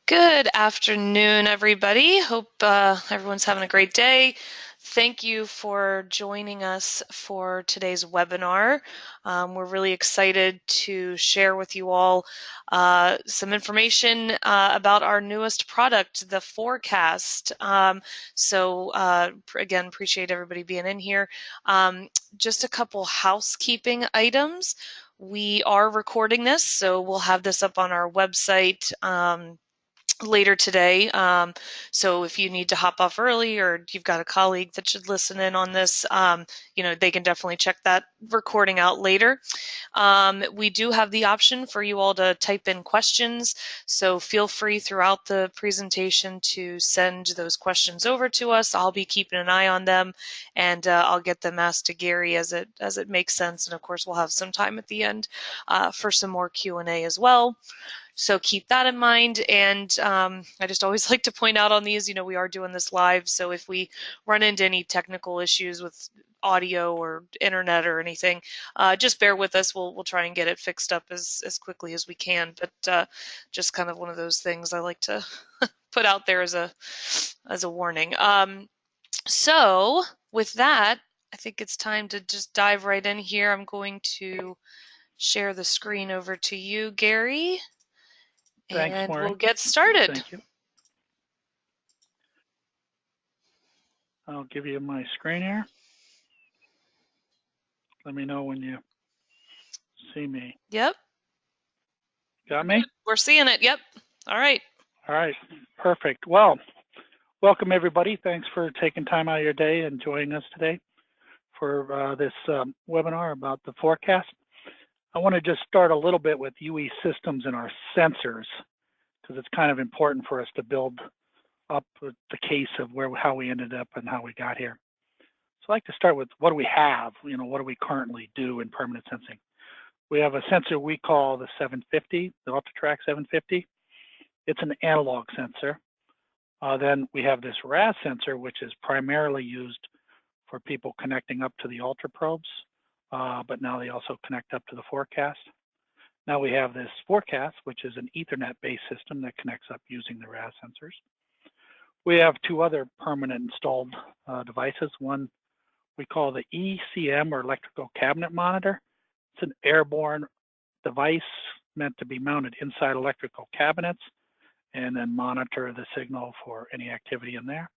Good afternoon, everybody. Hope everyone's having a great day. Thank you for joining us for today's webinar. We're really excited to share with you all some information about our newest product, the Forecast. Again, appreciate everybody being in here. Just a couple housekeeping items. We are recording this, so we'll have this up on our website later today. So if you need to hop off early or you've got a colleague that should listen in on this, they can definitely check that recording out later. We do have the option for you all to type in questions, so feel free throughout the presentation to send those questions over to us. I'll be keeping an eye on them, and I'll get them asked to Gary as it makes sense. And of course, we'll have some time at the end for some more Q&A as well. So keep that in mind. And I just always like to point out on these, we are doing this live. So if we run into any technical issues with audio or internet or anything, just bear with us. We'll try and get it fixed up as quickly as we can. But just kind of one of those things I like to put out there as a warning. So with that, I think it's time to just dive right in here. I'm going to share the screen over to you, Gary. Thanks, And Maureen. we'll get started. Thank you. I'll give you my screen here. Let me know when you see me. Yep. Got me? We're seeing it. Yep. All right. All right. Perfect. Well, welcome everybody. Thanks for taking time out of your day and joining us today for this webinar about the forecast. I want to just start a little bit with UE systems and our sensors, because it's kind of important for us to build up the case of how we ended up and how we got here. So I like to start with what do we have, what do we currently do in permanent sensing? We have a sensor we call the 750, the UltraTrack 750. It's an analog sensor. Then we have this RAD sensor, which is primarily used for people connecting up to the ultra probes, but now they also connect up to the forecast. Now we have this forecast, which is an Ethernet-based system that connects up using the RAD sensors. We have two other permanent installed devices. One we call the ECM, or electrical cabinet monitor. It's an airborne device meant to be mounted inside electrical cabinets and then monitor the signal for any activity in there.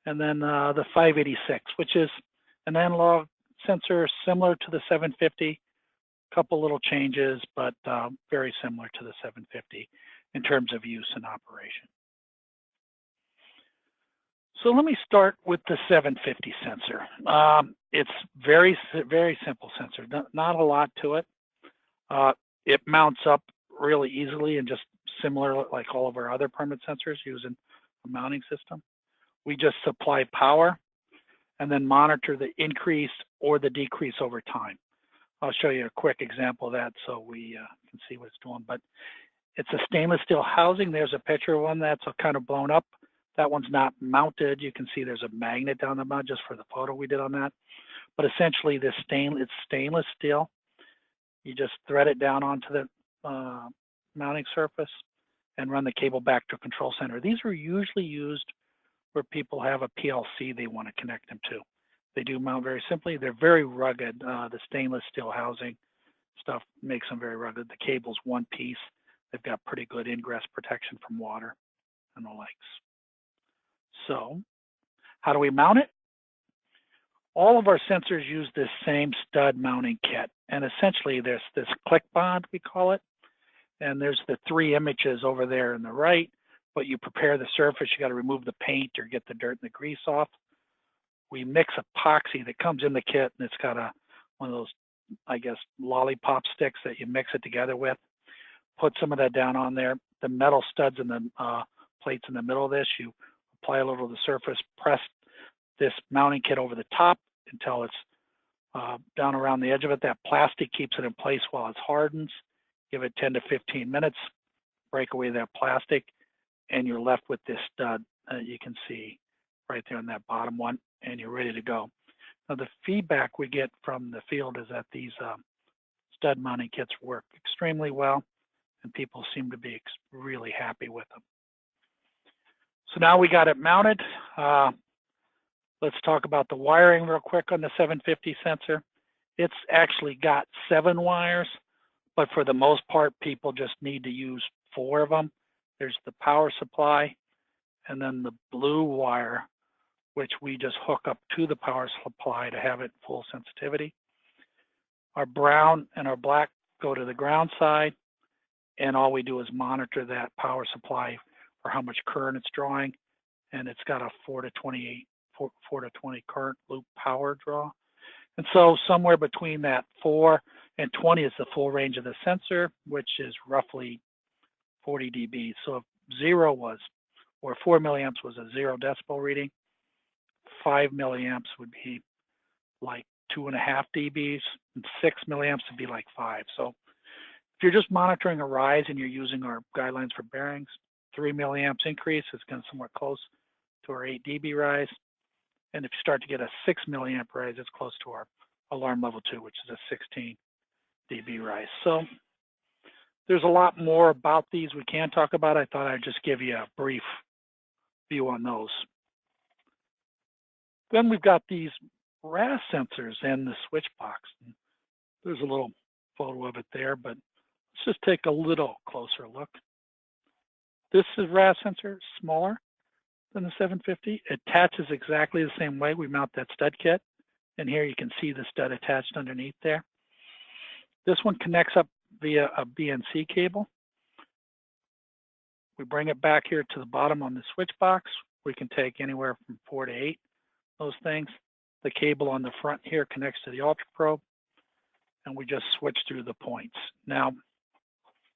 And then the 586, which is an analog sensor similar to the 750, a couple little changes, but very similar to the 750 in terms of use and operation. So let me start with the 750 sensor. It's very simple sensor, not a lot to it. It mounts up really easily and just similar like all of our other permanent sensors using a mounting system. We just supply power and then monitor the increase or the decrease over time. I'll show you a quick example of that so we can see what it's doing. But it's a stainless steel housing. There's a picture of one that's kind of blown up. That one's not mounted. You can see there's a magnet down the mount just for the photo we did on that. But essentially it's stainless steel. You just thread it down onto the mounting surface and run the cable back to a control center. These are usually used where people have a PLC they want to connect them to. They do mount very simply. They're very rugged. The stainless steel housing stuff makes them very rugged. The cable's one piece. They've got pretty good ingress protection from water and the likes. So how do we mount it? All of our sensors use this same stud mounting kit. And essentially there's this click bond, we call it. And there's the three images over there on the right, but you prepare the surface, you got to remove the paint or get the dirt and the grease off. We mix epoxy that comes in the kit, and it's got one of those, I guess, lollipop sticks that you mix it together with. Put some of that down on there. The metal studs and the plates in the middle of this, you apply a little of the surface, press this mounting kit over the top until it's down around the edge of it. That plastic keeps it in place while it hardens. Give it 10 to 15 minutes, break away that plastic, and you're left with this stud you can see right there on that bottom one, and you're ready to go. Now the feedback we get from the field is that these stud mounting kits work extremely well, and people seem to be really happy with them. So now we got it mounted. Let's talk about the wiring real quick on the 750 sensor. It's actually got 7 wires, but for the most part, people just need to use 4 of them. There's the power supply, and then the blue wire, which we just hook up to the power supply to have it full sensitivity. Our brown and our black go to the ground side, and all we do is monitor that power supply for how much current it's drawing, and it's got a 4 to 20 current loop power draw. And so somewhere between that 4 and 20 is the full range of the sensor, which is roughly 40 dB. So if 0 was, or 4 milliamps was a 0 decibel reading, 5 milliamps would be like 2.5 dBs, and 6 milliamps would be like 5. So if you're just monitoring a rise and you're using our guidelines for bearings, 3 milliamps increase is going to somewhere close to our 8 dB rise. And if you start to get a 6 milliamp rise, it's close to our alarm level 2, which is a 16 dB rise. So there's a lot more about these we can talk about. I thought I'd just give you a brief view on those. Then we've got these RAS sensors in the switch box. There's a little photo of it there, but let's just take a little closer look. This is RAS sensor, smaller than the 750. It attaches exactly the same way. We mount that stud kit, and here you can see the stud attached underneath there. This one connects up via a BNC cable. We bring it back here to the bottom on the switch box. We can take anywhere from 4 to 8 those things. The cable on the front here connects to the ultra probe, and we just switch through the points. Now,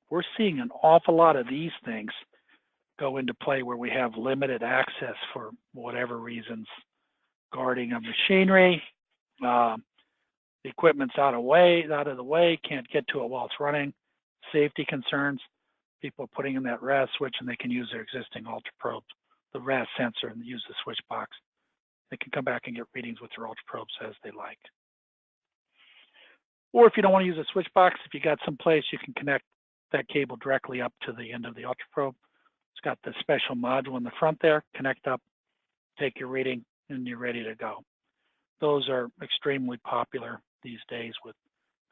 we're seeing an awful lot of these things go into play where we have limited access for whatever reasons, guarding of machinery, the equipment's out of the way, can't get to it while it's running, safety concerns, people are putting in that RAS switch and they can use their existing ultra probe, the RAS sensor, and use the switch box. They can come back and get readings with their ultra probes as they like. Or if you don't want to use a switch box, if you got some place you can connect that cable directly up to the end of the ultra probe. It's got the special module in the front there, connect up, take your reading, and you're ready to go. Those are extremely popular these days with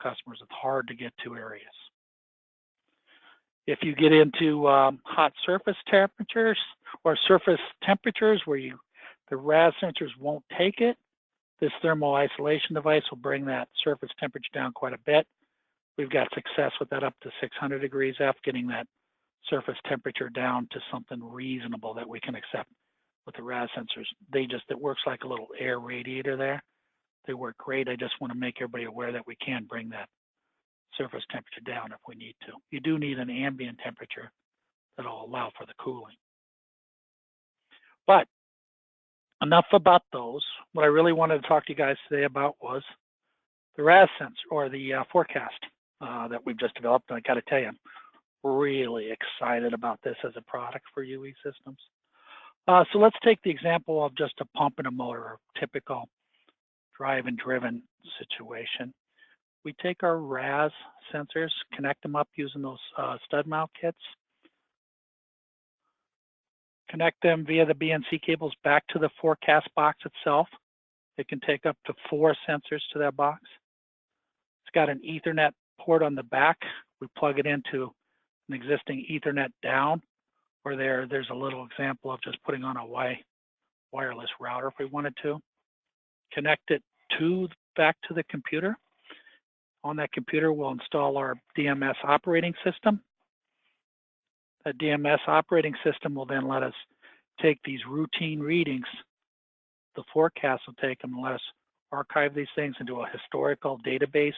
customers with hard to get to areas. If you get into hot surface temperatures or surface temperatures where the RAS sensors won't take it, this thermal isolation device will bring that surface temperature down quite a bit. We've got success with that up to 600 degrees F, getting that surface temperature down to something reasonable that we can accept with the RAS sensors. It works like a little air radiator there. They work great. I just want to make everybody aware that we can bring that surface temperature down if we need to. You do need an ambient temperature that'll allow for the cooling. But enough about those. What I really wanted to talk to you guys today about was the RAS sensor, or the forecast that we've just developed. And I got to tell you, I'm really excited about this as a product for UE systems. So let's take the example of just a pump and a motor, a typical drive and driven situation. We take our RAS sensors, connect them up using those stud mount kits, connect them via the BNC cables back to the forecast box itself. It can take up to 4 sensors to that box. It's got an Ethernet port on the back. We plug it into an existing Ethernet down, or there's a little example of just putting on a wireless router if we wanted to. Connect it back to the computer. On that computer, we'll install our DMS operating system. That DMS operating system will then let us take these routine readings. The forecast will take them and let us archive these things into a historical database,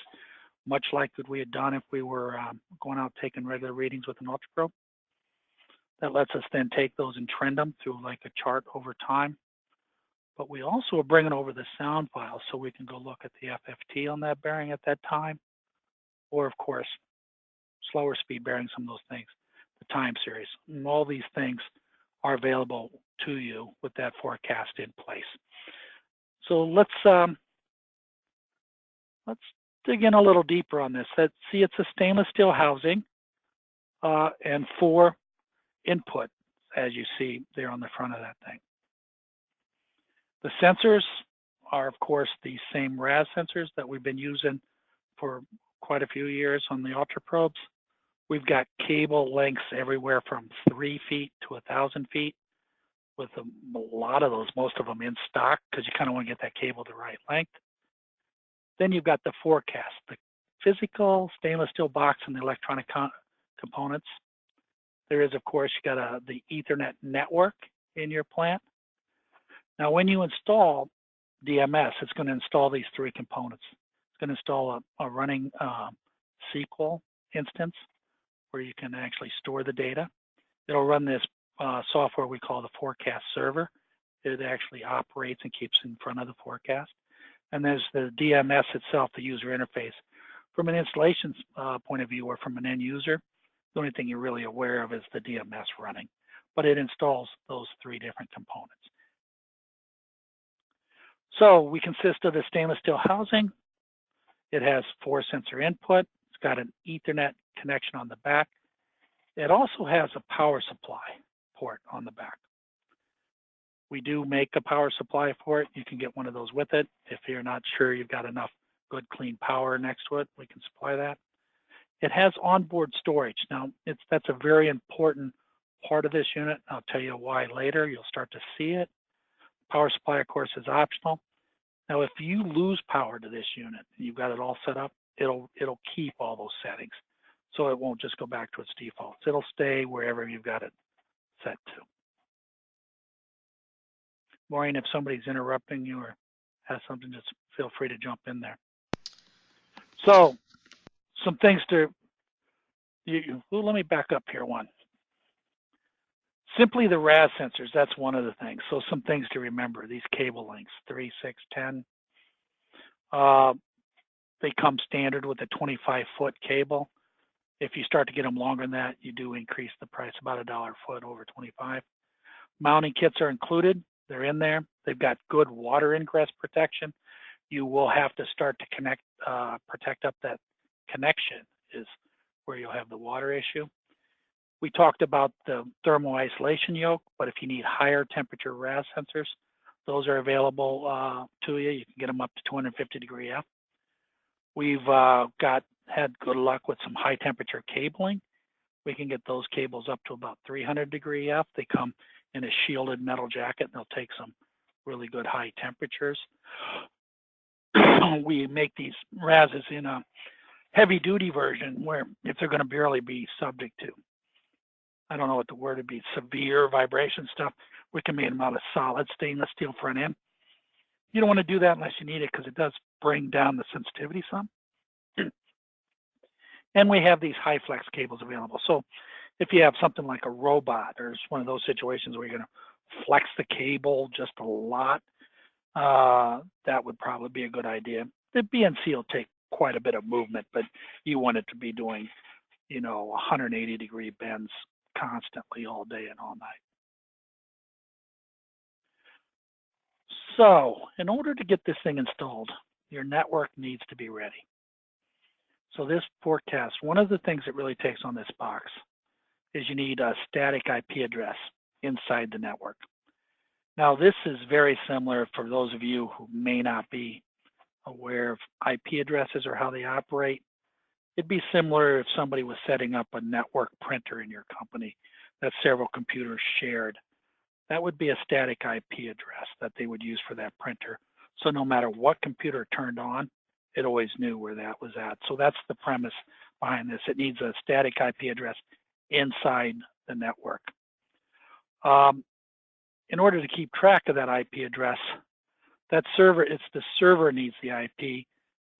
much like what we had done if we were going out taking regular readings with an ultra probe. That lets us then take those and trend them through like a chart over time. But we also are bringing over the sound files so we can go look at the FFT on that bearing at that time, or of course, slower speed bearings, some of those things, the time series. And all these things are available to you with that forecast in place. So let's dig in a little deeper on this. See, it's a stainless steel housing and 4 input as you see there on the front of that thing. The sensors are, of course, the same RAD sensors that we've been using for quite a few years on the ultra probes. We've got cable lengths everywhere from 3 feet to 1,000 feet, with a lot of those, most of them in stock, because you kind of want to get that cable the right length. Then you've got the forecast, the physical stainless steel box and the electronic components. There is, of course, you got the Ethernet network in your plant. Now, when you install DMS, it's going to install these 3 components. It's going to install a running SQL instance where you can actually store the data. It'll run this software we call the forecast server. It actually operates and keeps in front of the forecast. And there's the DMS itself, the user interface. From an installation point of view or from an end user, the only thing you're really aware of is the DMS running, but it installs those 3 different components. So we consist of the stainless steel housing. It has 4 sensor input. It's got an Ethernet connection on the back. It also has a power supply port on the back. We do make a power supply for it. You can get one of those with it. If you're not sure you've got enough good clean power next to it, we can supply that. It has onboard storage. Now, that's a very important part of this unit. I'll tell you why later. You'll start to see it. Power supply, of course, is optional. Now, if you lose power to this unit and you've got it all set up, it'll keep all those settings. So it won't just go back to its defaults. It'll stay wherever you've got it set to. Maureen, if somebody's interrupting you or has something, just feel free to jump in there. So some things let me back up here one. Simply the RAD sensors, that's one of the things. So some things to remember, these cable lengths, 3, 6, 10. They come standard with a 25-foot cable. If you start to get them longer than that, you do increase the price about $1 a foot over 25. Mounting kits are included. They're in there. They've got good water ingress protection. You will have to start to protect up that connection is where you'll have the water issue. We talked about the thermal isolation yoke, but if you need higher temperature RAD sensors, those are available to you. You can get them up to 250 degree F. We've had good luck with some high temperature cabling. We can get those cables up to about 300 degree F. They come in a shielded metal jacket and they'll take some really good high temperatures. We make these RADs in a heavy duty version where if they're going to barely be subject to, I don't know what the word would be, severe vibration stuff, we can make them out of solid stainless steel front end. You don't want to do that unless you need it because it does bring down the sensitivity some. And we have these high flex cables available. So if you have something like a robot or it's one of those situations where you're going to flex the cable just a lot, that would probably be a good idea. The BNC will take quite a bit of movement, but you want it to be doing, 180 degree bends constantly all day and all night. So in order to get this thing installed, your network needs to be ready. So this forecast, one of the things it really takes on this box is you need a static IP address inside the network. Now this is very similar for those of you who may not be aware of IP addresses or how they operate. It'd be similar if somebody was setting up a network printer in your company that several computers shared. That would be a static IP address that they would use for that printer. So no matter what computer turned on, it always knew where that was at. So that's the premise behind this. It needs a static IP address inside the network. In order to keep track of that IP address, that server, it's the server needs the IP,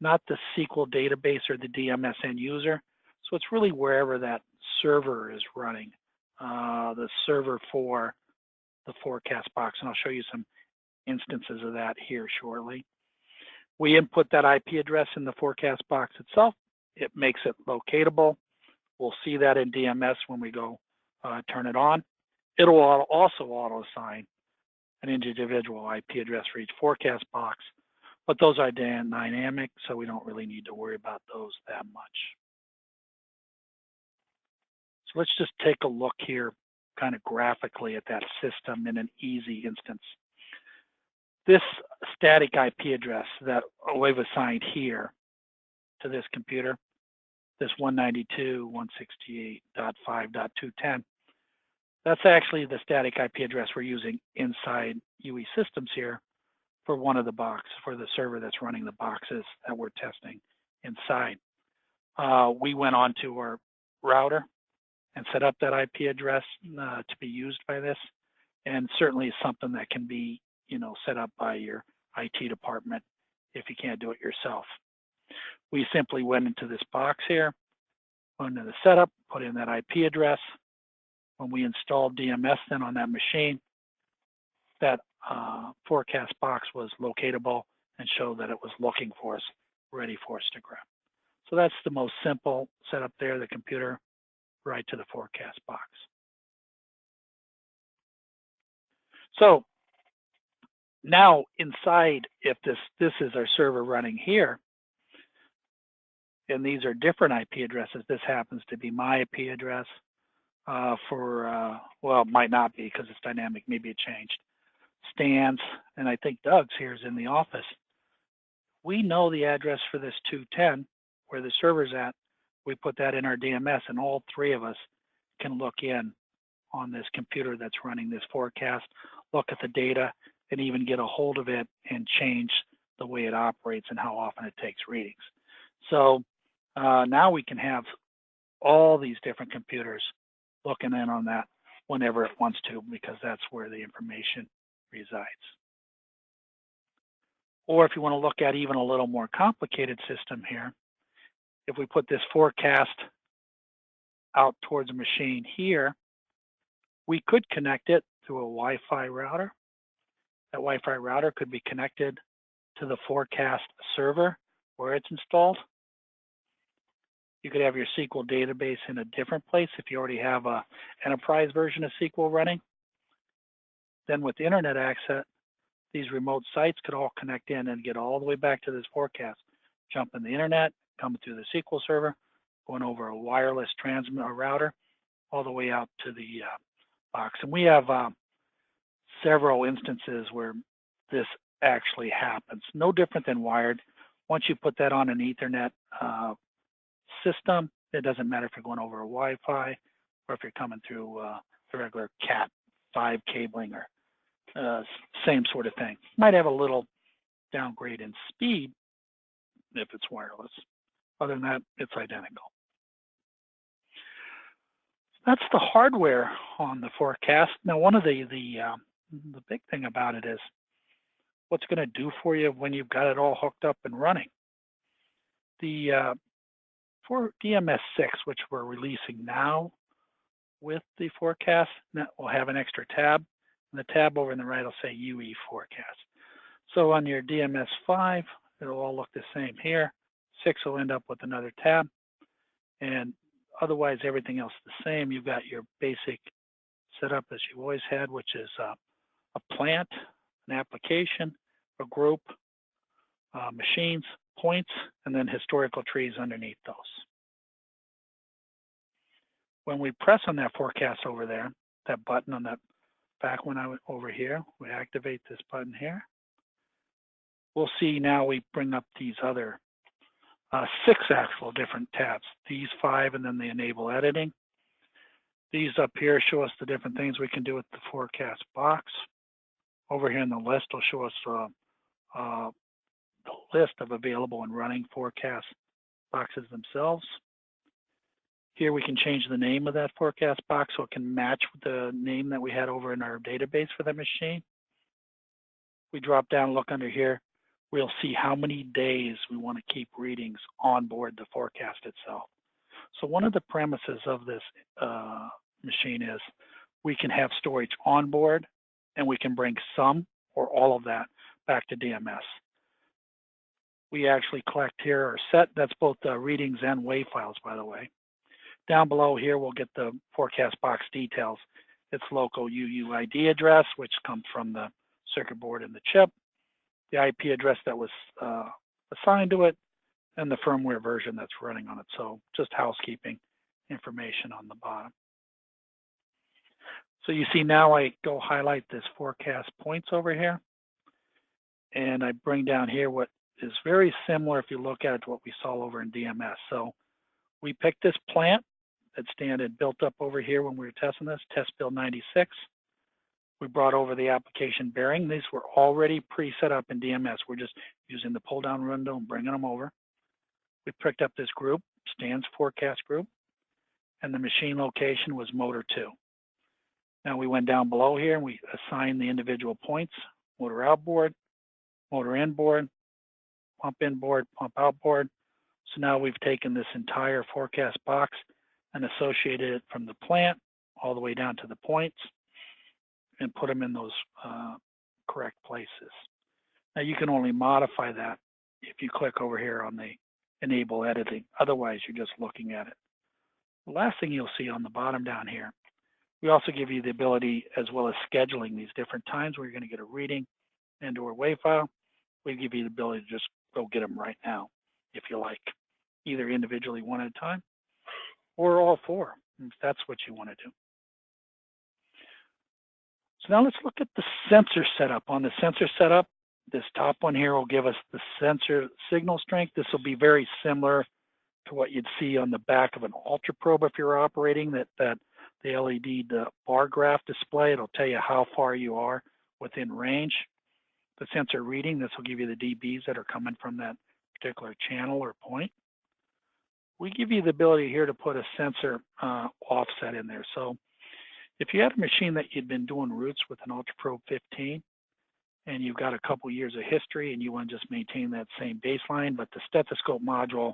not the SQL database or the DMS end user. So it's really wherever that server is running, the server for the forecast box. And I'll show you some instances of that here shortly. We input that IP address in the forecast box itself. It makes it locatable. We'll see that in DMS when we go turn it on. It'll also auto-assign an individual IP address for each forecast box, but those are dynamic, so we don't really need to worry about those that much. So let's just take a look here kind of graphically at that system in an easy instance. This static IP address that we've assigned here to this computer, this 192.168.5.210, that's actually the static IP address we're using inside UE systems here for one of the boxes, for the server that's running the boxes that we're testing inside. We went on to our router and set up that IP address to be used by this, and certainly something that can be, set up by your IT department if you can't do it yourself. We simply went into this box here, went into the setup, put in that IP address. When we installed DMS then on that machine, that forecast box was locatable and showed that it was looking for us, ready for us to grab. So that's the most simple setup there, the computer right to the forecast box. So now inside, if this is our server running here, and these are different IP addresses, this happens to be my IP address well, it might not be because it's dynamic, maybe it changed. Stan's, and I think Doug's here is in the office. We know the address for this 210, where the server's at. We put that in our DMS, and all three of us can look in on this computer that's running this forecast, look at the data, and even get a hold of it and change the way it operates and how often it takes readings. So now we can have all these different computers looking in on that whenever it wants to, because that's where the information resides. Or if you want to look at even a little more complicated system here, if we put this forecast out towards a machine here, we could connect it to a Wi-Fi router. That Wi-Fi router could be connected to the forecast server where it's installed. You could have your SQL database in a different place if you already have an enterprise version of SQL running. Then with internet access, these remote sites could all connect in and get all the way back to this forecast. Jump in the internet, coming through the SQL server, going over a wireless transmit router, all the way out to the box. And we have several instances where this actually happens. No different than wired. Once you put that on an Ethernet system, it doesn't matter if you're going over a Wi-Fi or if you're coming through the regular Cat5 cabling or same sort of thing. Might have a little downgrade in speed if it's wireless. Other than that, it's identical. That's the hardware on the forecast. Now, one of the big thing about it is what's going to do for you when you've got it all hooked up and running. The for DMS 6, which we're releasing now with the forecast, that will have an extra tab. And the tab over on the right will say UE forecast. So on your DMS 5, it'll all look the same here. 6 will end up with another tab. And otherwise, everything else is the same. You've got your basic setup as you always had, which is a plant, an application, a group, machines, points, and then historical trees underneath those. When we press on that forecast over there, that button on that back one over here, we activate this button here. We'll see now we bring up these other 6 actual different tabs. These 5 and then the enable editing. These up here show us the different things we can do with the forecast box. Over here in the list will show us the list of available and running forecast boxes themselves. Here we can change the name of that forecast box so it can match with the name that we had over in our database for that machine. We drop down, look under here, we'll see how many days we want to keep readings on board the forecast itself. So one of the premises of this machine is we can have storage on board and we can bring some or all of that back to DMS. We actually collect here our set, that's both readings and WAV files, by the way. Down below here, we'll get the forecast box details. Its local UUID address, which comes from the circuit board and the chip, the IP address that was assigned to it, and the firmware version that's running on it. So just housekeeping information on the bottom. So you see now I go highlight this forecast points over here, and I bring down here what is very similar if you look at it to what we saw over in DMS. So we picked this plant that had built up over here when we were testing this, test build 96. We brought over the application bearing. These were already pre-set up in DMS. We're just using the pull down window and bringing them over. We picked up this group, stands forecast group, and the machine location was motor 2. Now we went down below here and we assigned the individual points, motor outboard, motor inboard, pump inboard, pump outboard. So now we've taken this entire forecast box and associated it from the plant all the way down to the points and put them in those correct places. Now you can only modify that if you click over here on the enable editing. Otherwise, you're just looking at it. The last thing you'll see on the bottom down here, we also give you the ability, as well as scheduling these different times where you're going to get a reading and or wave file. We give you the ability to just go get them right now, if you like, either individually one at a time or all four, if that's what you want to do. So now let's look at the sensor setup. On the sensor setup, this top one here will give us the sensor signal strength. This will be very similar to what you'd see on the back of an ultra probe if you're operating the LED bar graph display. It'll tell you how far you are within range. The sensor reading, this will give you the dBs that are coming from that particular channel or point. We give you the ability here to put a sensor offset in there. So if you had a machine that you'd been doing routes with an Ultra Probe 15 and you've got a couple years of history and you want to just maintain that same baseline, but the stethoscope module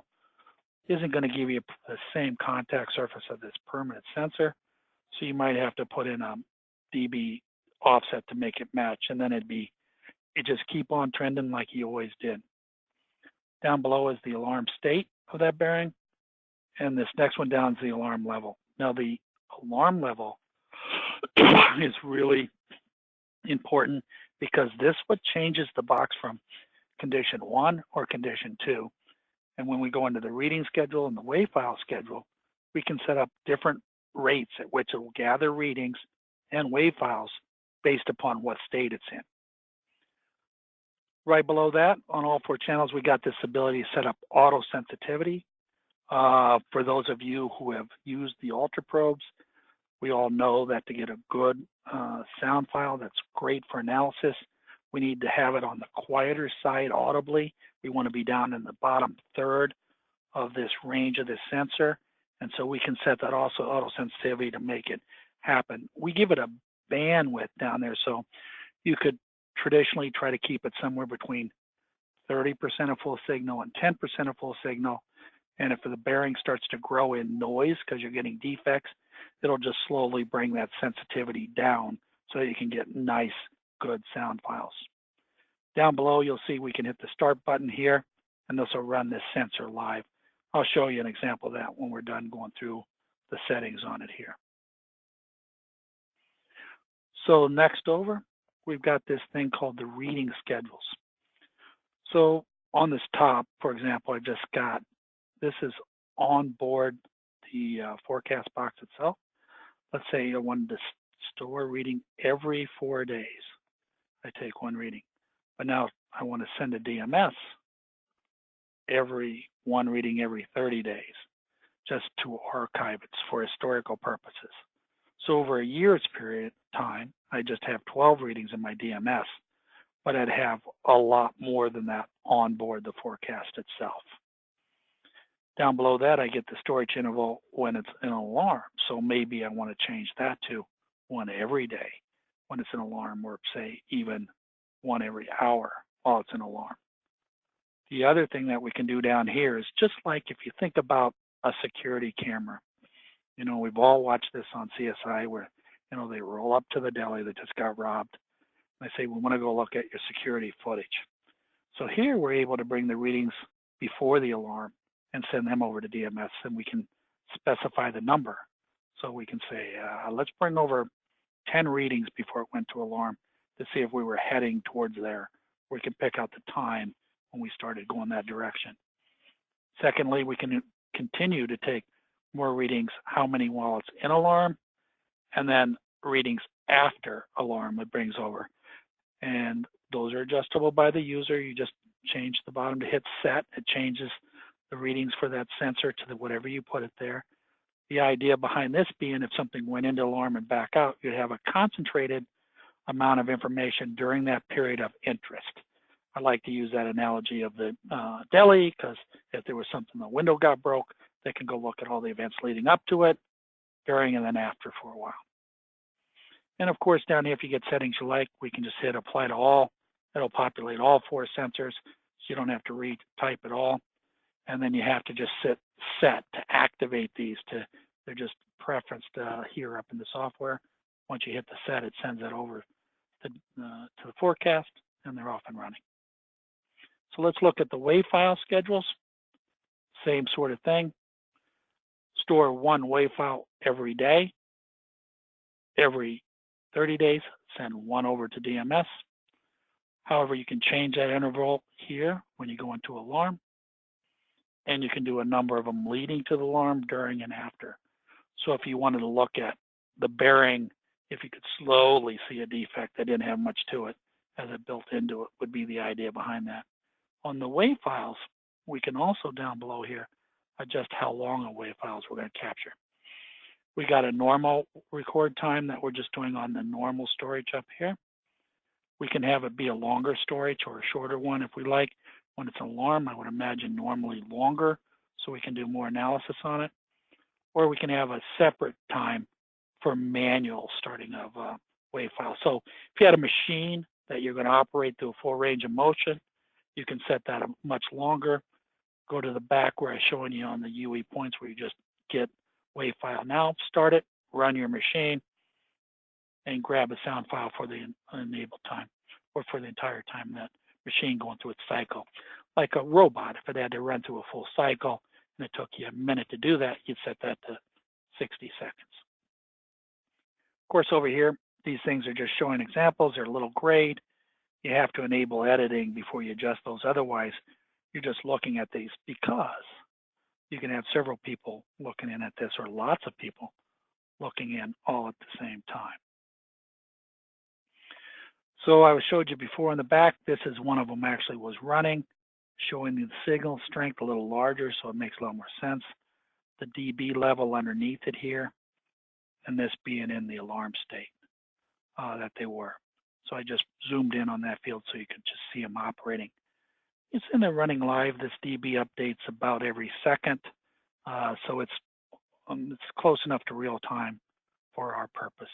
isn't going to give you the same contact surface of this permanent sensor, so you might have to put in a dB offset to make it match, and then it just keep on trending like you always did. Down below is the alarm state of that bearing, and this next one down is the alarm level. Now the alarm level is really important because this what changes the box from condition 1 or condition 2. And when we go into the reading schedule and the wave file schedule, we can set up different rates at which it will gather readings and wave files based upon what state it's in. Right below that, on all 4 channels, we got this ability to set up auto sensitivity. For those of you who have used the Ultra Probes, we all know that to get a good sound file that's great for analysis, we need to have it on the quieter side audibly. We want to be down in the bottom third of this range of this sensor. And so we can set that also auto sensitivity to make it happen. We give it a bandwidth down there. So you could traditionally try to keep it somewhere between 30% of full signal and 10% of full signal. And if the bearing starts to grow in noise because you're getting defects, it'll just slowly bring that sensitivity down so that you can get nice, good sound files. Down below, you'll see we can hit the start button here, and this will run this sensor live. I'll show you an example of that when we're done going through the settings on it here. So next over, we've got this thing called the reading schedules. So on this top, for example, I just got, this is on board the forecast box itself. Let's say I wanted to store reading every 4 days. I take one reading. But now I want to send a DMS one reading every 30 days, just to archive it for historical purposes. So over a year's period of time, I just have 12 readings in my DMS, but I'd have a lot more than that on board the forecast itself. Down below that, I get the storage interval when it's an alarm. So maybe I want to change that to 1 every day when it's an alarm, or say even 1 every hour while it's an alarm. The other thing that we can do down here is just like if you think about a security camera. You know, we've all watched this on CSI where, you know, they roll up to the deli that just got robbed. And they say, we want to go look at your security footage. So here we're able to bring the readings before the alarm and send them over to DMS, and we can specify the number. So we can say, let's bring over 10 readings before it went to alarm to see if we were heading towards there. We can pick out the time when we started going that direction. Secondly, we can continue to take more readings, how many while it's in alarm, and then readings after alarm it brings over. And those are adjustable by the user. You just change the bottom to hit set. It changes the readings for that sensor to whatever you put it there. The idea behind this being if something went into alarm and back out, you'd have a concentrated amount of information during that period of interest. I like to use that analogy of the deli because if there was something, the window got broke, they can go look at all the events leading up to it, during, and then after for a while. And of course, down here, if you get settings you like, we can just hit apply to all. It'll populate all 4 sensors, so you don't have to retype it all. And then you have to just set to activate these. They're just preferenced here up in the software. Once you hit the set, it sends it over to the forecast, and they're off and running. So let's look at the WAV file schedules. Same sort of thing. Store 1 WAV file every day. Every 30 days, send 1 over to DMS. However, you can change that interval here when you go into alarm. And you can do a number of them leading to the alarm, during, and after. So if you wanted to look at the bearing, if you could slowly see a defect that didn't have much to it as it built into it, would be the idea behind that. On the WAV files, we can also down below here adjust how long a WAV files we're going to capture. We got a normal record time that we're just doing on the normal storage up here. We can have it be a longer storage or a shorter one if we like. When it's an alarm, I would imagine normally longer, so we can do more analysis on it. Or we can have a separate time for manual starting of WAV file. So if you had a machine that you're going to operate through a full range of motion, you can set that much longer. Go to the back where I'm showing you on the UE points where you just get WAV file now, start it, run your machine, and grab a sound file for the enabled time or for the entire time that machine going through its cycle. Like a robot, if it had to run through a full cycle and it took you a minute to do that, you'd set that to 60 seconds. Of course, over here, these things are just showing examples. They're a little grayed. You have to enable editing before you adjust those. Otherwise, you're just looking at these because you can have several people looking in at this or lots of people looking in all at the same time. So I showed you before in the back, this is one of them actually was running, showing the signal strength a little larger, so it makes a lot more sense. The dB level underneath it here, and this being in the alarm state that they were. So I just zoomed in on that field so you could just see them operating. It's in there running live. This dB updates about every second, so it's close enough to real time for our purposes.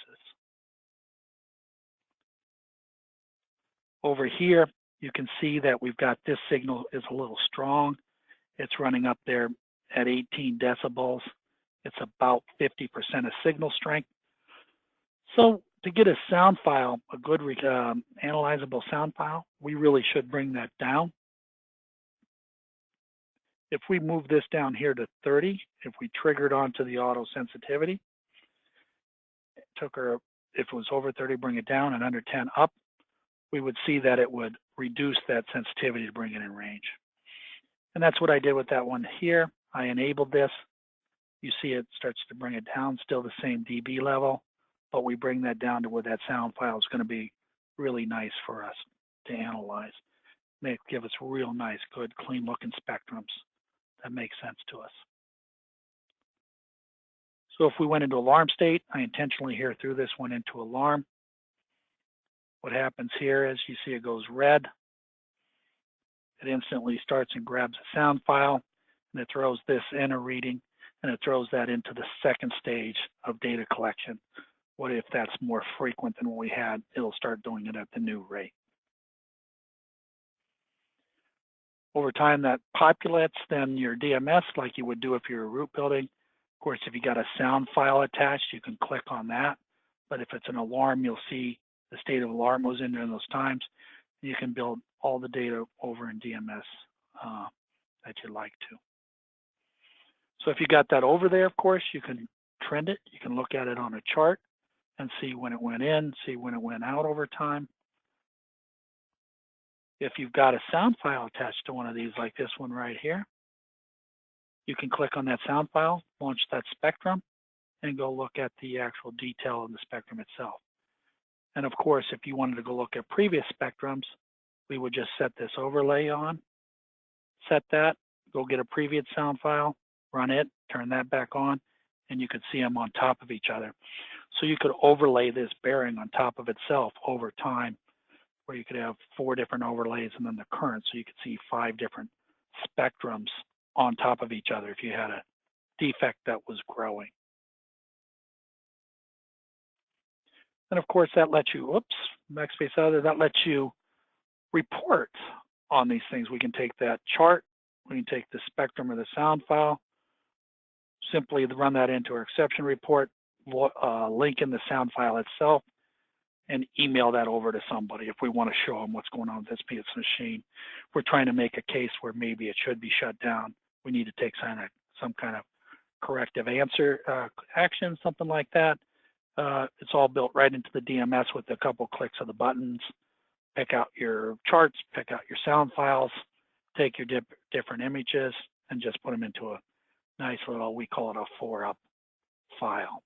Over here, you can see that we've got this signal is a little strong. It's running up there at 18 decibels. It's about 50% of signal strength. So to get a sound file, a good analyzable sound file, we really should bring that down. If we move this down here to 30, if we triggered onto the auto sensitivity, if it was over 30, bring it down, and under 10 up, we would see that it would reduce that sensitivity to bring it in range. And that's what I did with that one here. I enabled this. You see it starts to bring it down, still the same dB level, but we bring that down to where that sound file is going to be really nice for us to analyze. Give us real nice, good, clean looking spectrums that make sense to us. So if we went into alarm state, I intentionally here threw this one into alarm. What happens here is you see it goes red. It instantly starts and grabs a sound file, and it throws this in a reading, and it throws that into the second stage of data collection. What if that's more frequent than what we had? It'll start doing it at the new rate. Over time, that populates then your DMS like you would do if you're a root building. Of course, if you got a sound file attached, you can click on that. But if it's an alarm, you'll see the state of alarm was in there in those times. You can build all the data over in DMS that you'd like to. So if you got that over there, of course, you can trend it. You can look at it on a chart and see when it went in, see when it went out over time. If you've got a sound file attached to one of these, like this one right here, you can click on that sound file, launch that spectrum, and go look at the actual detail in the spectrum itself. And of course, if you wanted to go look at previous spectrums, we would just set this overlay on, set that, go get a previous sound file, run it, turn that back on, and you could see them on top of each other. So you could overlay this bearing on top of itself over time, where you could have 4 different overlays and then the current, so you could see 5 different spectrums on top of each other if you had a defect that was growing. And of course, that lets you, oops, backspace other, that lets you report on these things. We can take that chart, we can take the spectrum or the sound file, simply run that into our exception report, link in the sound file itself, and email that over to somebody if we want to show them what's going on with this piece of machine. We're trying to make a case where maybe it should be shut down. We need to take some kind of corrective action, something like that. It's all built right into the DMS with a couple clicks of the buttons. Pick out your charts, pick out your sound files, take your different images, and just put them into a nice little, we call it a 4-up file.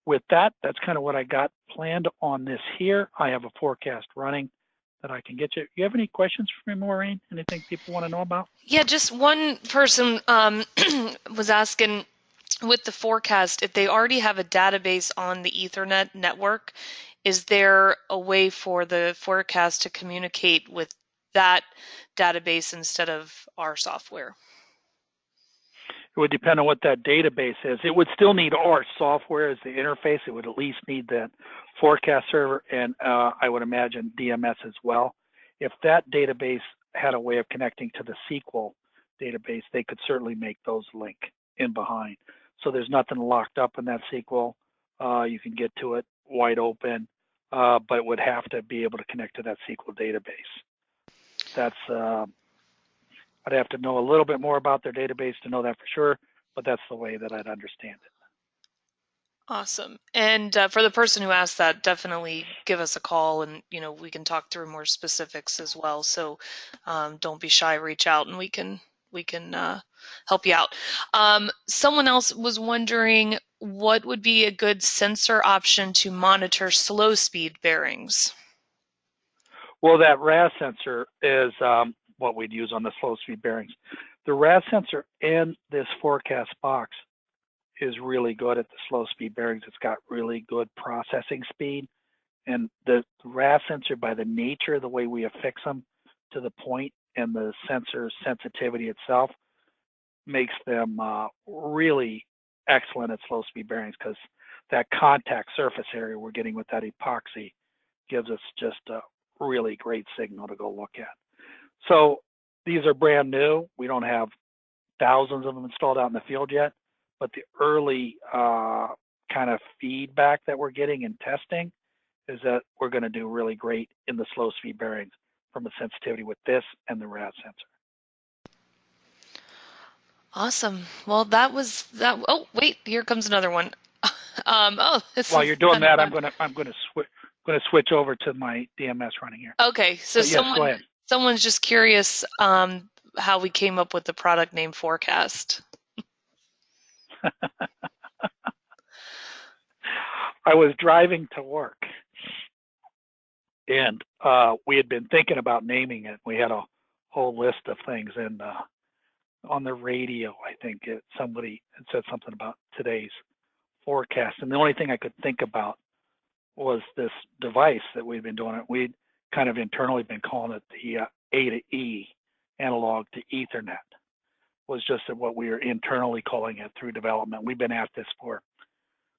With that, that's kind of what I got planned on this here. I have a forecast running that I can get you. You have any questions for me, Maureen? Anything people want to know about? Yeah, just one person was asking, with the forecast, if they already have a database on the Ethernet network, is there a way for the forecast to communicate with that database instead of our software? It would depend on what that database is. It would still need our software as the interface. It would at least need that forecast server, and I would imagine DMS as well. If that database had a way of connecting to the SQL database, they could certainly make those link in behind. So there's nothing locked up in that SQL. You can get to it wide open, but it would have to be able to connect to that SQL database. That's I'd have to know a little bit more about their database to know that for sure, but that's the way that I'd understand it. Awesome. And for the person who asked that, definitely give us a call, and we can talk through more specifics as well. So don't be shy, reach out, and we can help you out. Someone else was wondering what would be a good sensor option to monitor slow speed bearings. Well, that RAD sensor is what we'd use on the slow speed bearings. The RAD sensor in this forecast box is really good at the slow speed bearings. It's got really good processing speed. And the RAD sensor, by the nature of the way we affix them to the point and the sensor sensitivity itself, makes them really excellent at slow speed bearings, because that contact surface area we're getting with that epoxy gives us just a really great signal to go look at. So these are brand new. We don't have thousands of them installed out in the field yet, but the early kind of feedback that we're getting in testing is that we're going to do really great in the slow speed bearings from a sensitivity with this and the RAD sensor. Awesome. Well, that was that. Oh, wait, here comes another one. While you're doing that, I'm going to switch over to my DMS running here. Okay, so yes, go ahead. Someone's just curious how we came up with the product name Forecast. I was driving to work, and we had been thinking about naming it. We had a whole list of things, and on the radio, I think somebody had said something about today's forecast, and the only thing I could think about was this device that we'd been doing. We'd kind of internally been calling it the A to E, analog to Ethernet, was just what we were internally calling it through development. We've been at this for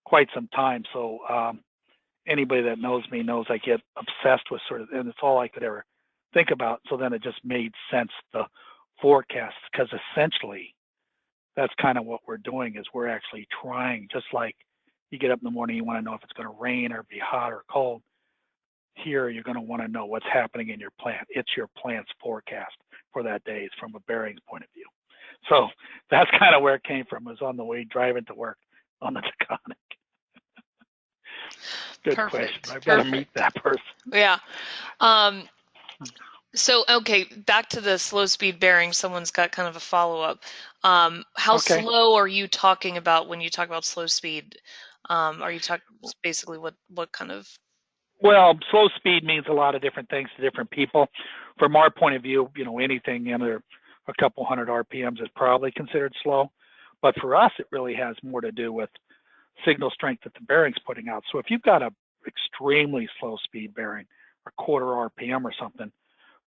quite some time, so anybody that knows me knows I get obsessed with sort of, and it's all I could ever think about. So then it just made sense, the forecast, because essentially that's kind of what we're doing, is we're actually trying, just like you get up in the morning, you want to know if it's going to rain or be hot or cold. Here, you're going to want to know what's happening in your plant. It's your plant's forecast for that day from a bearings point of view. So that's kind of where it came from, was on the way driving to work on the Taconic. Good Perfect. question. I've got to meet that person. Yeah. So, okay, back to the slow speed bearing. Someone's got kind of a follow-up. How Okay. slow are you talking about when you talk about slow speed? Are you talking basically what kind of? Well, slow speed means a lot of different things to different people. From our point of view, anything under a couple hundred RPMs is probably considered slow. But for us, it really has more to do with signal strength that the bearing's putting out. So if you've got a extremely slow speed bearing, a quarter RPM or something,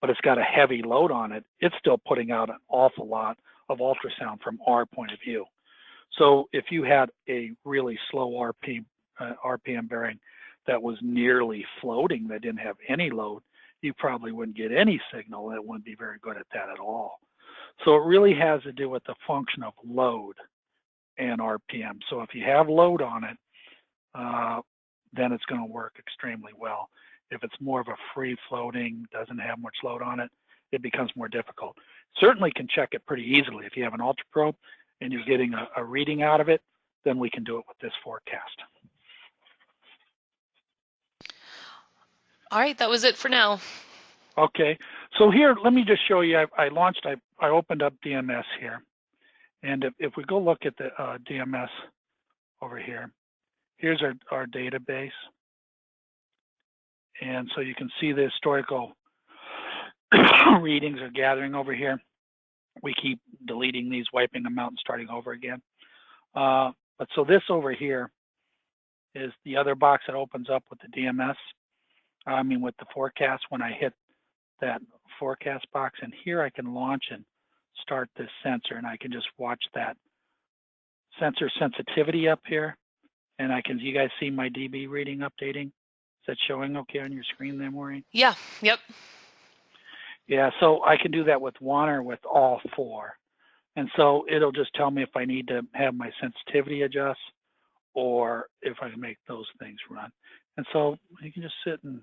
but it's got a heavy load on it, it's still putting out an awful lot of ultrasound from our point of view. So if you had a really slow RPM bearing that was nearly floating, that didn't have any load, you probably wouldn't get any signal. It wouldn't be very good at that at all. So it really has to do with the function of load and RPM. So if you have load on it, then it's going to work extremely well. If it's more of a free floating, doesn't have much load on it, it becomes more difficult. Certainly can check it pretty easily. If you have an ultra probe and you're getting a reading out of it, then we can do it with this forecast. All right, that was it for now. Okay, so here, let me just show you, I opened up DMS here. And if we go look at the DMS over here, here's our database. And so you can see the historical readings are gathering over here. We keep deleting these, wiping them out, and starting over again. But so this over here is the other box that opens up with the DMS. With the forecast. When I hit that forecast box, and here I can launch and start this sensor, and I can just watch that sensor sensitivity up here. And you guys see my dB reading updating? Is that showing okay on your screen there, Maureen? Yeah, yep. Yeah, so I can do that with one or with all four. And so it'll just tell me if I need to have my sensitivity adjust or if I can make those things run. And so you can just sit and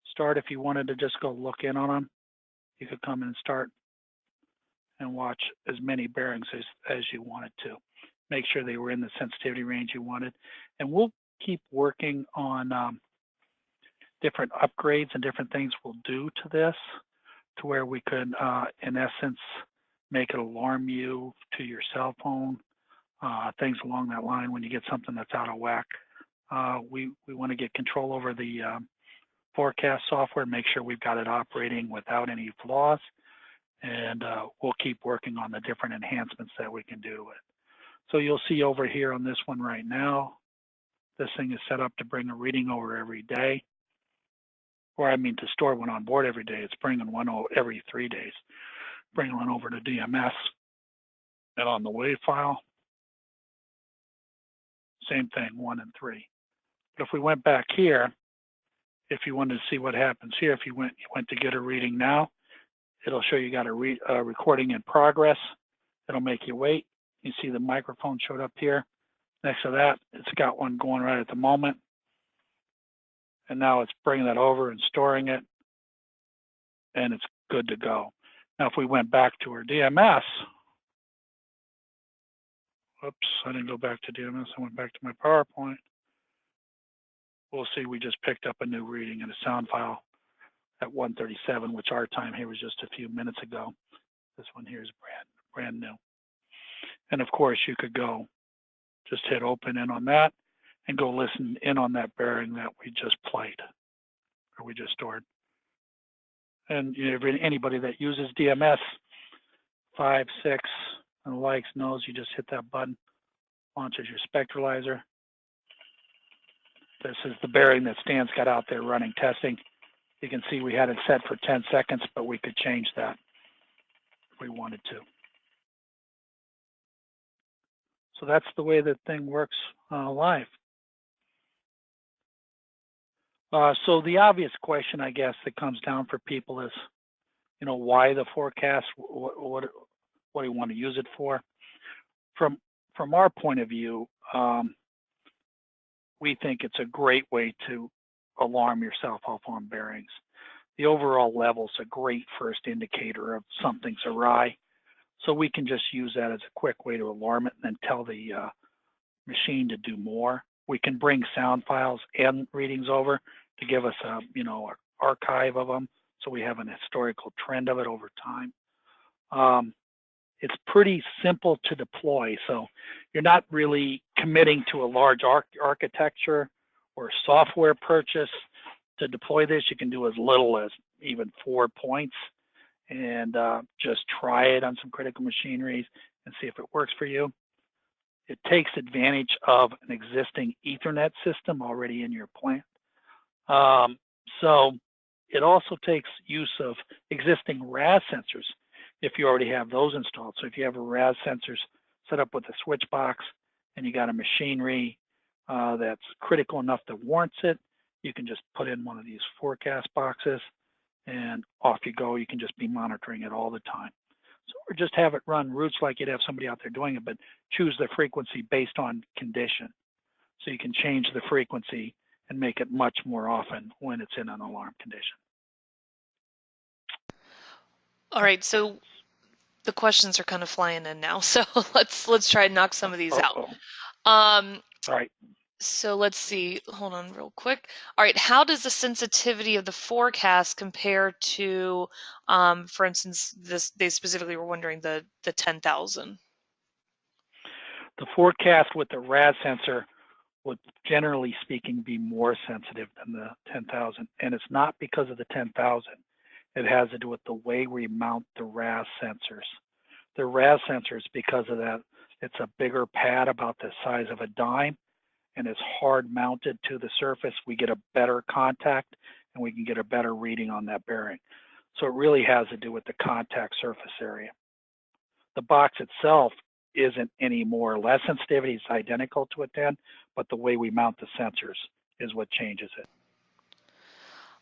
start. If you wanted to just go look in on them, you could come in and start and watch as many bearings as you wanted to. Make sure they were in the sensitivity range you wanted. And we'll keep working on different upgrades and different things we'll do to this to where we could, in essence, make it alarm you to your cell phone, things along that line when you get something that's out of whack. We want to get control over the forecast software, make sure we've got it operating without any flaws, and we'll keep working on the different enhancements that we can do to it. So you'll see over here on this one right now, this thing is set up to bring a reading over every day. Or to store one on board every day. It's bringing one every 3 days. Bringing one over to DMS. And on the WAV file, same thing, 1 and 3. But if we went back here, if you wanted to see what happens here, if you went to get a reading now, it'll show you got a recording in progress. It'll make you wait. You see the microphone showed up here. Next to that, it's got one going right at the moment. And now it's bringing that over and storing it, and it's good to go. Now, if we went back to our DMS, whoops, I didn't go back to DMS, I went back to my PowerPoint. We'll see we just picked up a new reading in a sound file at 1:37, which our time here was just a few minutes ago. This one here is brand new. And of course, you could go just hit open in on that and go listen in on that bearing that we just played or we just stored. And anybody that uses DMS 5, 6, and the likes knows you just hit that button, launches your spectralizer. This is the bearing that Stan's got out there running testing. You can see we had it set for 10 seconds, but we could change that if we wanted to. So that's the way that thing works live. So the obvious question, I guess, that comes down for people is, why the forecast? What do you want to use it for? From our point of view, we think it's a great way to alarm yourself off on bearings. The overall level's a great first indicator of something's awry. So we can just use that as a quick way to alarm it and then tell the machine to do more. We can bring sound files and readings over to give us a, an archive of them so we have an historical trend of it over time. It's pretty simple to deploy, so you're not really committing to a large architecture or software purchase. To deploy this, you can do as little as even 4 points, and just try it on some critical machineries and see if it works for you. It takes advantage of an existing Ethernet system already in your plant. So it also takes use of existing RAD sensors if you already have those installed. So if you have a RAD sensors set up with a switch box and you got a machinery that's critical enough that warrants it, you can just put in one of these forecast boxes and off you go. You can just be monitoring it all the time. So, or just have it run routes like you'd have somebody out there doing it, but choose the frequency based on condition. So you can change the frequency and make it much more often when it's in an alarm condition. All right, so the questions are kind of flying in now, so let's try and knock some of these out. All right. So let's see. Hold on real quick. All right, how does the sensitivity of the forecast compare to, for instance, they specifically were wondering the 10,000? The forecast with the RAD sensor would, generally speaking, be more sensitive than the 10,000, and it's not because of the 10,000. It has to do with the way we mount the RAD sensors. The RAD sensors, because of that, it's a bigger pad about the size of a dime, and it's hard mounted to the surface. We get a better contact, and we can get a better reading on that bearing. So it really has to do with the contact surface area. The box itself isn't any more or less sensitivity. It's identical to a 10, but the way we mount the sensors is what changes it.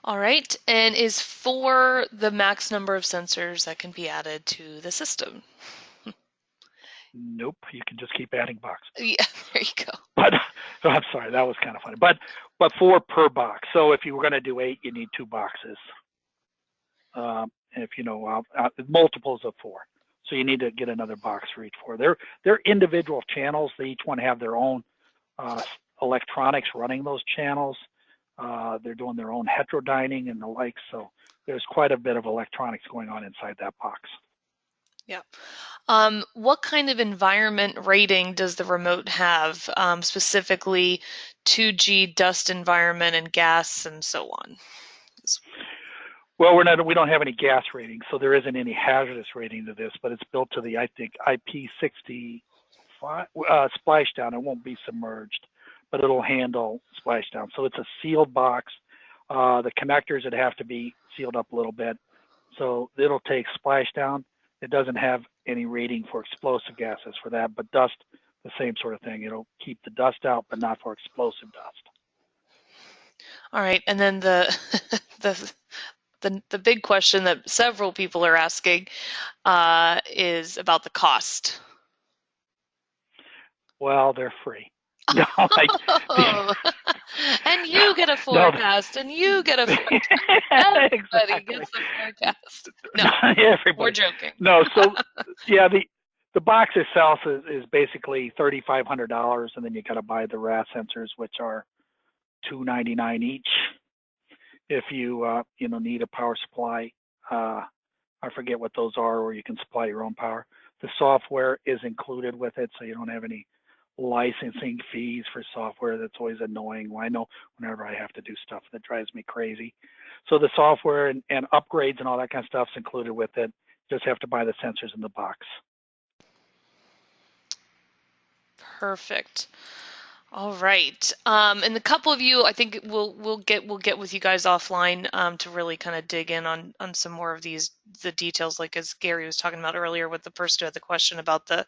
All right, and is 4 the max number of sensors that can be added to the system? Nope, you can just keep adding boxes. Yeah, there you go. But oh, I'm sorry, that was kind of funny. But 4 per box. So if you were going to do 8, you need 2 boxes. If you know multiples of 4, so you need to get another box for each 4. They're individual channels. They each one have their own electronics running those channels. They're doing their own heterodyning and the like. So there's quite a bit of electronics going on inside that box. Yeah. What kind of environment rating does the remote have, specifically 2G dust environment and gas and so on? Well, we don't have any gas rating, so there isn't any hazardous rating to this, but it's built to the, I think, IP65 splashdown. It won't be submerged, but it'll handle splashdown. So it's a sealed box. The connectors would have to be sealed up a little bit. So it'll take splashdown. It doesn't have any rating for explosive gases for that, but dust, the same sort of thing. It'll keep the dust out, but not for explosive dust. All right, and then the big question that several people are asking is about the cost. Well, they're free. No, and you get a forecast, and you get a forecast. Everybody gets a forecast. No, everybody. We're joking. No, so yeah, the box itself is basically $3,500, and then you got to buy the RAD sensors, which are $299 each. If you need a power supply, I forget what those are, or you can supply your own power. The software is included with it, so you don't have any licensing fees for software. That's always annoying. Well, I know whenever I have to do stuff that drives me crazy. So the software and upgrades and all that kind of stuff's included with it. Just have to buy the sensors in the box. Perfect. All right, and a couple of you, I think we'll get with you guys offline to really kind of dig in on some more of the details, like as Gary was talking about earlier with the person who had the question about the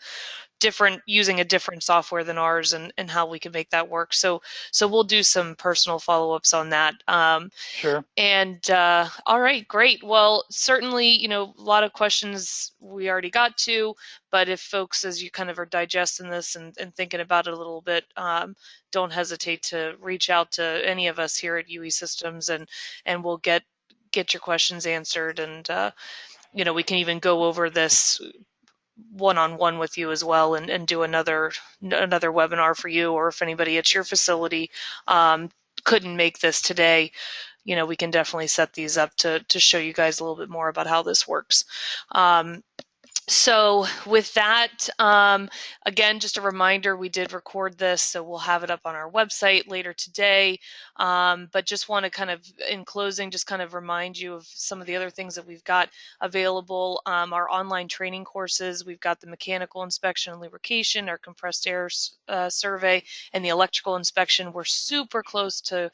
using a different software than ours and how we can make that work. So we'll do some personal follow-ups on that. Sure. And all right, great. Well, certainly, a lot of questions we already got to, but if folks, as you kind of are digesting this and thinking about it a little bit, don't hesitate to reach out to any of us here at UE Systems, and we'll get your questions answered. And we can even go over this one-on-one with you as well, and do another webinar for you, or if anybody at your facility couldn't make this today, we can definitely set these up to show you guys a little bit more about how this works. So with that, again, just a reminder, we did record this, so we'll have it up on our website later today. But just want to kind of, in closing, just kind of remind you of some of the other things that we've got available. Our online training courses, we've got the mechanical inspection and lubrication, our compressed air survey, and the electrical inspection. We're super close to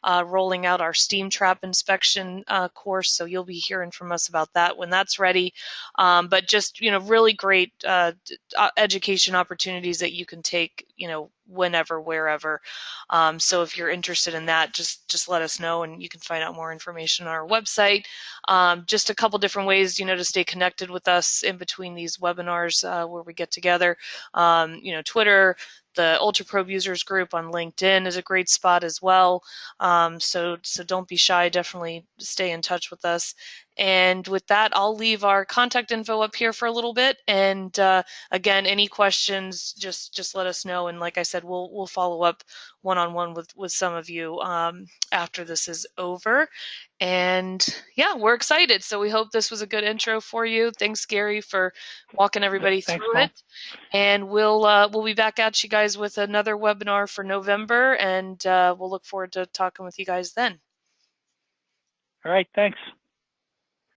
rolling out our steam trap inspection course, so you'll be hearing from us about that when that's ready. But just, really great education opportunities that you can take, whenever, wherever. So if you're interested in that, just let us know, and you can find out more information on our website. Just a couple different ways, to stay connected with us in between these webinars where we get together. Twitter, the Ultra Probe Users group on LinkedIn is a great spot as well. So don't be shy. Definitely stay in touch with us. And with that, I'll leave our contact info up here for a little bit. And again, any questions, just let us know. And like I said, we'll follow up one-on-one with some of you after this is over. And yeah, we're excited. So we hope this was a good intro for you. Thanks, Gary, for walking everybody Thanks, through Paul. it. And we'll be back at you guys with another webinar for November, and we'll look forward to talking with you guys then. All right, thanks.